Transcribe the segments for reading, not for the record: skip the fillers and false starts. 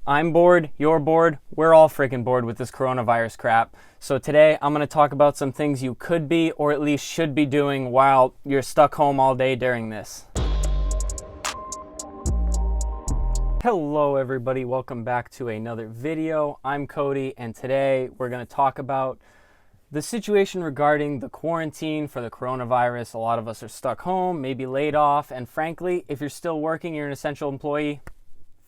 I'm bored, you're bored, we're all freaking bored with this coronavirus crap. So today I'm going to talk about some things you could be or at least should be doing while you're stuck home all day during this. Hello everybody, welcome back to another video. I'm Cody and today we're going to talk about the situation regarding the quarantine for the coronavirus. A lot of us are stuck home, maybe laid off, and frankly, if you're still working, you're an essential employee,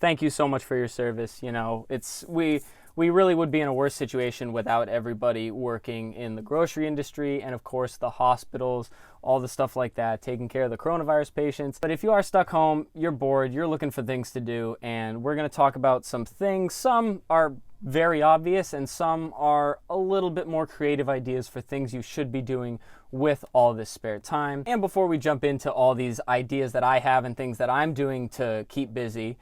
thank you so much for your service. You know, we really would be in a worse situation without everybody working in the grocery industry and of course the hospitals, all the stuff like that, taking care of the coronavirus patients. But if you are stuck home, you're bored, you're looking for things to do, and we're going to talk about some things. Some are very obvious and some are a little bit more creative ideas for things you should be doing with all this spare time. And before we jump into all these ideas that I have and things that I'm doing to keep busy,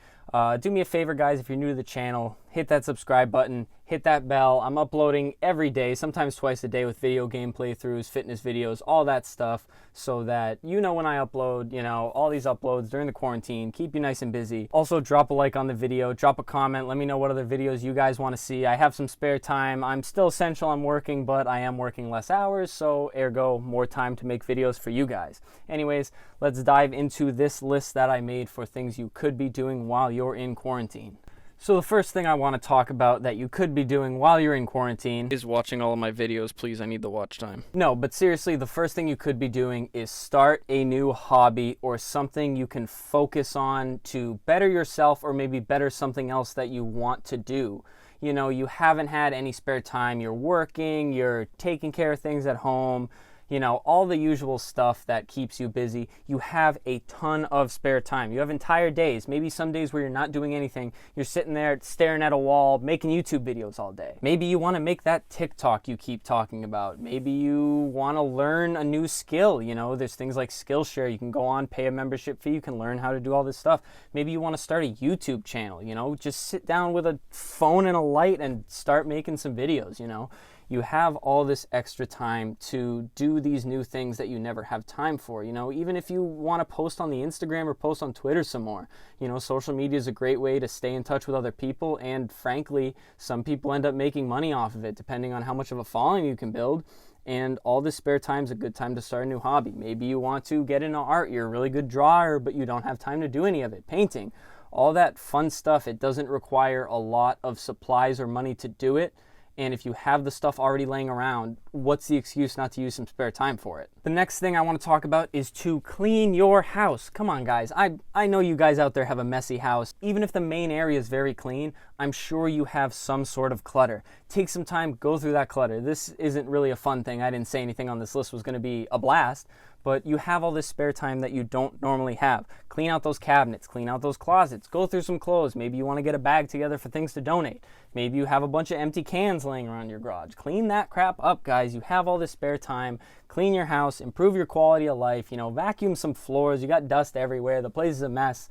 do me a favor, guys, if you're new to the channel, hit that subscribe button, hit that bell. I'm uploading every day, sometimes twice a day, with video game playthroughs, fitness videos, all that stuff, so that you know when I upload, you know, all these uploads during the quarantine, keep you nice and busy. Also, drop a like on the video, drop a comment, let me know what other videos you guys want to see. I have some spare time. I'm still essential, I'm working, but I am working less hours, so ergo, more time to make videos for you guys. Anyways, let's dive into this list that I made for things you could be doing while you're in quarantine. So the first thing I want to talk about that you could be doing while you're in quarantine is watching all of my videos. Please, I need the watch time. No, but seriously, the first thing you could be doing is start a new hobby or something you can focus on to better yourself or maybe better something else that you want to do. You know, you haven't had any spare time, you're working, you're taking care of things at home, you know, all the usual stuff that keeps you busy. You have a ton of spare time. You have entire days, maybe some days where you're not doing anything. You're sitting there staring at a wall, making YouTube videos all day. Maybe you want to make that TikTok you keep talking about. Maybe you want to learn a new skill. You know, there's things like Skillshare. You can go on, pay a membership fee. You can learn how to do all this stuff. Maybe you want to start a YouTube channel, you know, just sit down with a phone and a light and start making some videos, you know. You have all this extra time to do these new things that you never have time for. You know, even if you want to post on the Instagram or post on Twitter some more, you know, social media is a great way to stay in touch with other people. And frankly, some people end up making money off of it, depending on how much of a following you can build. And all this spare time is a good time to start a new hobby. Maybe you want to get into art. You're a really good drawer, but you don't have time to do any of it. Painting, all that fun stuff. It doesn't require a lot of supplies or money to do it. And if you have the stuff already laying around, what's the excuse not to use some spare time for it? The next thing I want to talk about is to clean your house. Come on, guys. I know you guys out there have a messy house. Even if the main area is very clean, I'm sure you have some sort of clutter. Take some time, go through that clutter. This isn't really a fun thing. I didn't say anything on this list was going to be a blast, but you have all this spare time that you don't normally have. Clean out those cabinets, clean out those closets, go through some clothes. Maybe you want to get a bag together for things to donate. Maybe you have a bunch of empty cans laying around your garage. Clean that crap up, guys. You have all this spare time. Clean your house, improve your quality of life, you know, vacuum some floors. You got dust everywhere. The place is a mess.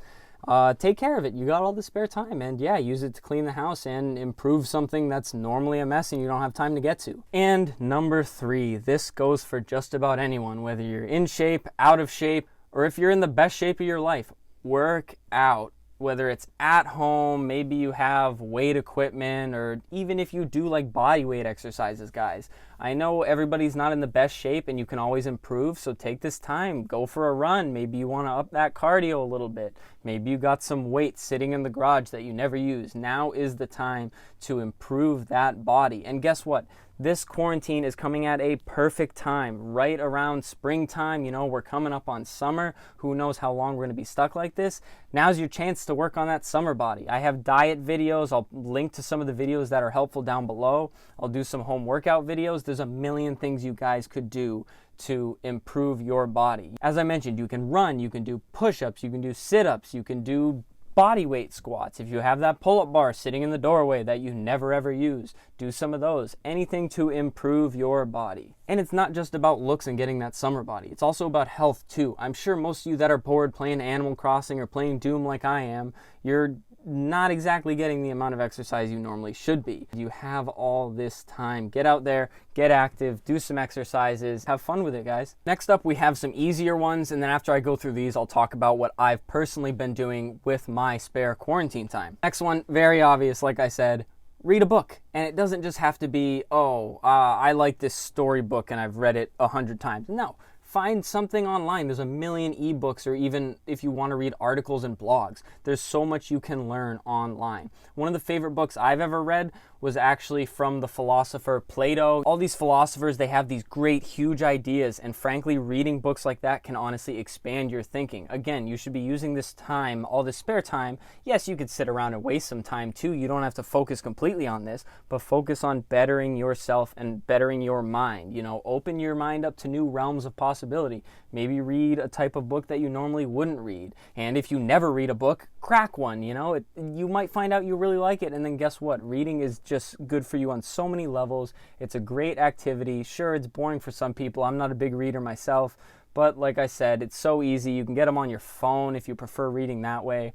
Take care of it. You got all the spare time, and yeah, use it to clean the house and improve something that's normally a mess and you don't have time to get to. And number 3, this goes for just about anyone, whether you're in shape, out of shape, or if you're in the best shape of your life, work out. Whether it's at home, maybe you have weight equipment, or even if you do like body weight exercises, guys. I know everybody's not in the best shape and you can always improve, so take this time, go for a run. Maybe you want to up that cardio a little bit. Maybe you got some weights sitting in the garage that you never use. Now is the time to improve that body. And guess what? This quarantine is coming at a perfect time, right around springtime. You know, we're coming up on summer. Who knows how long we're going to be stuck like this? Now's your chance to work on that summer body. I have diet videos. I'll link to some of the videos that are helpful down below. I'll do some home workout videos. There's a million things you guys could do to improve your body. As I mentioned, you can run, you can do push-ups, you can do sit-ups, you can do body weight squats. If you have that pull-up bar sitting in the doorway that you never ever use, do some of those. Anything to improve your body. And it's not just about looks and getting that summer body. It's also about health too. I'm sure most of you that are bored playing Animal Crossing or playing Doom like I am, you're not exactly getting the amount of exercise you normally should be. You have all this time. Get out there, get active, do some exercises, have fun with it, guys. Next up, we have some easier ones, and then after I go through these, I'll talk about what I've personally been doing with my spare quarantine time. Next one, very obvious, like I said, read a book. And it doesn't just have to be, I like this storybook and I've read it 100 times. No. Find something online. There's a million ebooks, or even if you want to read articles and blogs, there's so much you can learn online. One of the favorite books I've ever read was actually from the philosopher Plato. All these philosophers, they have these great, huge ideas, and frankly, reading books like that can honestly expand your thinking. Again, you should be using this time, all this spare time. Yes, you could sit around and waste some time too. You don't have to focus completely on this, but focus on bettering yourself and bettering your mind. You know, open your mind up to new realms of possibility. Maybe read a type of book that you normally wouldn't read. And if you never read a book, crack one, you know. You might find out you really like it, and then guess what? Reading is just good for you on so many levels. It's a great activity. Sure, it's boring for some people. I'm not a big reader myself, but like I said, it's so easy. You can get them on your phone if you prefer reading that way.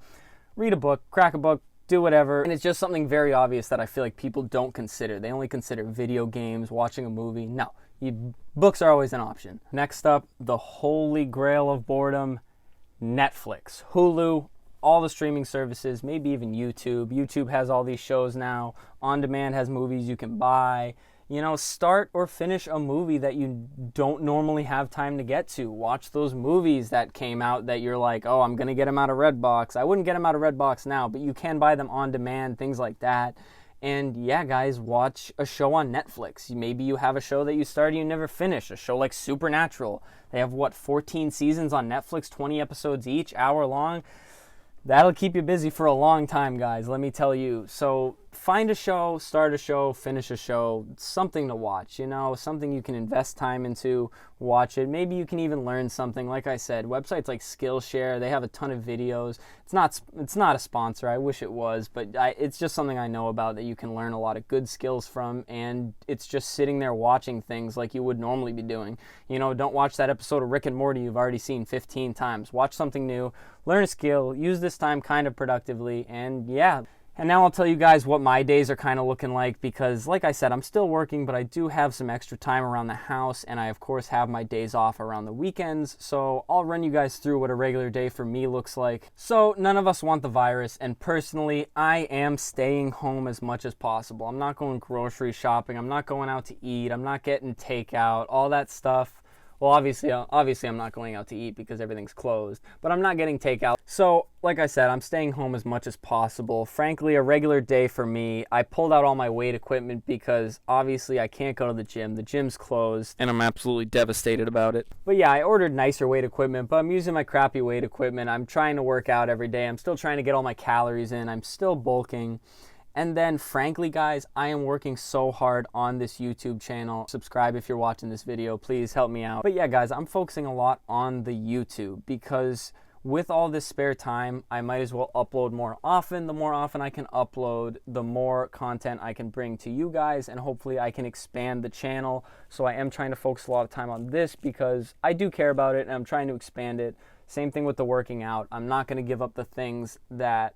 Read a book, crack a book, do whatever. And it's just something very obvious that I feel like people don't consider. They only consider video games, watching a movie. No, books are always an option. Next up, the holy grail of boredom, Netflix, Hulu, all the streaming services, maybe even YouTube. YouTube has all these shows now. On Demand has movies you can buy. You know, start or finish a movie that you don't normally have time to get to. Watch those movies that came out that you're like, oh, I'm going to get them out of Redbox. I wouldn't get them out of Redbox now, but you can buy them on demand, things like that. And yeah, guys, watch a show on Netflix. Maybe you have a show that you started, you never finished. A show like Supernatural. They have, 14 seasons on Netflix, 20 episodes each, hour long. That'll keep you busy for a long time, guys, let me tell you. So find a show, start a show, finish a show, something to watch, you know, something you can invest time into, watch it. Maybe you can even learn something. Like I said, websites like Skillshare, they have a ton of videos. It's not a sponsor, I wish it was, but it's just something I know about that you can learn a lot of good skills from, and it's just sitting there watching things like you would normally be doing. You know, don't watch that episode of Rick and Morty you've already seen 15 times. Watch something new, learn a skill, use this time kind of productively, and yeah. And now I'll tell you guys what my days are kind of looking like, because like I said, I'm still working, but I do have some extra time around the house, and I of course have my days off around the weekends, so I'll run you guys through what a regular day for me looks like. So none of us want the virus, and personally, I am staying home as much as possible. I'm not going grocery shopping, I'm not going out to eat, I'm not getting takeout, all that stuff. Well, obviously I'm not going out to eat because everything's closed, but I'm not getting takeout. So, like I said, I'm staying home as much as possible. Frankly, a regular day for me, I pulled out all my weight equipment because obviously I can't go to the gym. The gym's closed, and I'm absolutely devastated about it. But yeah, I ordered nicer weight equipment, but I'm using my crappy weight equipment. I'm trying to work out every day. I'm still trying to get all my calories in. I'm still bulking. And then, frankly, guys, I am working so hard on this YouTube channel. Subscribe if you're watching this video. Please help me out. But yeah, guys, I'm focusing a lot on the YouTube because with all this spare time, I might as well upload more often. The more often I can upload, the more content I can bring to you guys, and hopefully I can expand the channel. So I am trying to focus a lot of time on this because I do care about it, and I'm trying to expand it. Same thing with the working out. I'm not going to give up the things that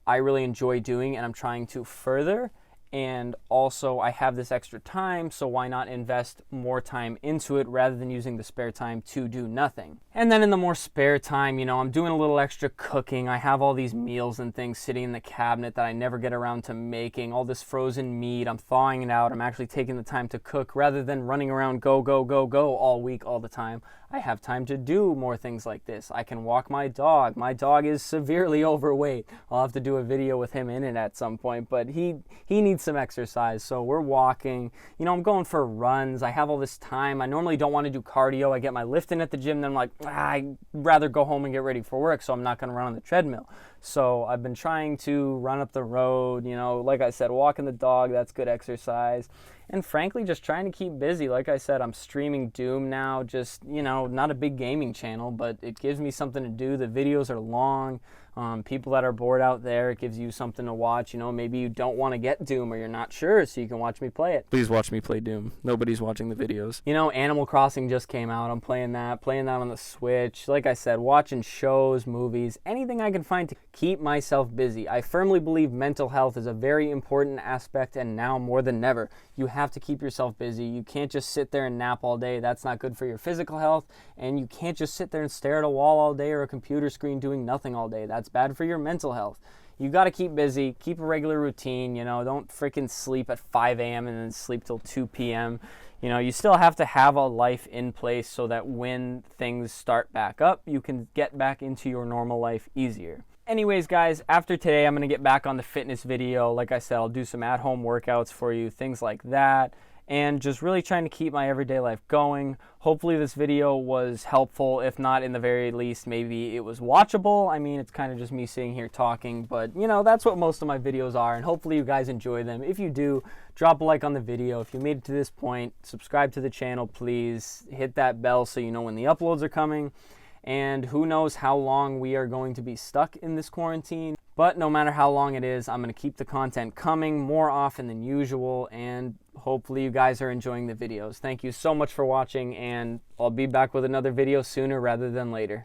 I really enjoy doing, and I'm trying to further. And also I have this extra time, so why not invest more time into it rather than using the spare time to do nothing. And then in the more spare time, you know, I'm doing a little extra cooking. I have all these meals and things sitting in the cabinet that I never get around to making. All this frozen meat, I'm thawing it out. I'm actually taking the time to cook rather than running around go, go, go, go all week, all the time. I have time to do more things like this. I can walk my dog. My dog is severely overweight. I'll have to do a video with him in it at some point, but he needs some exercise, so we're walking. You know, I'm going for runs. I have all this time. I normally don't want to do cardio. I get my lift in at the gym, then I'm like, I'd rather go home and get ready for work, so I'm not going to run on the treadmill. So I've been trying to run up the road, you know, like I said, walking the dog, that's good exercise. and frankly just trying to keep busy. Like I said, I'm streaming Doom now, just, you know, not a big gaming channel, but it gives me something to do. The videos are long. People that are bored out there, it gives you something to watch. You know, maybe you don't want to get Doom or you're not sure, so you can watch me play it. Please watch me play Doom. Nobody's watching the videos. You know, Animal Crossing just came out. I'm playing that on the Switch. Like I said, watching shows, movies, anything I can find to keep myself busy. I firmly believe mental health is a very important aspect, and now more than ever, you have to keep yourself busy. You can't just sit there and nap all day. That's not good for your physical health, and you can't just sit there and stare at a wall all day or a computer screen doing nothing all day. That's bad for your mental health. You got to keep busy, keep a regular routine, you know, don't freaking sleep at 5 a.m. and then sleep till 2 p.m. You know, you still have to have a life in place so that when things start back up, you can get back into your normal life easier. Anyways, guys, after today, I'm going to get back on the fitness video. Like I said, I'll do some at-home workouts for you, things like that, and just really trying to keep my everyday life going. Hopefully this video was helpful. If not, in the very least, maybe it was watchable. I mean, it's kind of just me sitting here talking, but you know, that's what most of my videos are, and hopefully you guys enjoy them. If you do, drop a like on the video. If you made it to this point, subscribe to the channel, please. Hit that bell so you know when the uploads are coming. And who knows how long we are going to be stuck in this quarantine. But no matter how long it is, I'm going to keep the content coming more often than usual, and hopefully you guys are enjoying the videos. Thank you so much for watching, and I'll be back with another video sooner rather than later.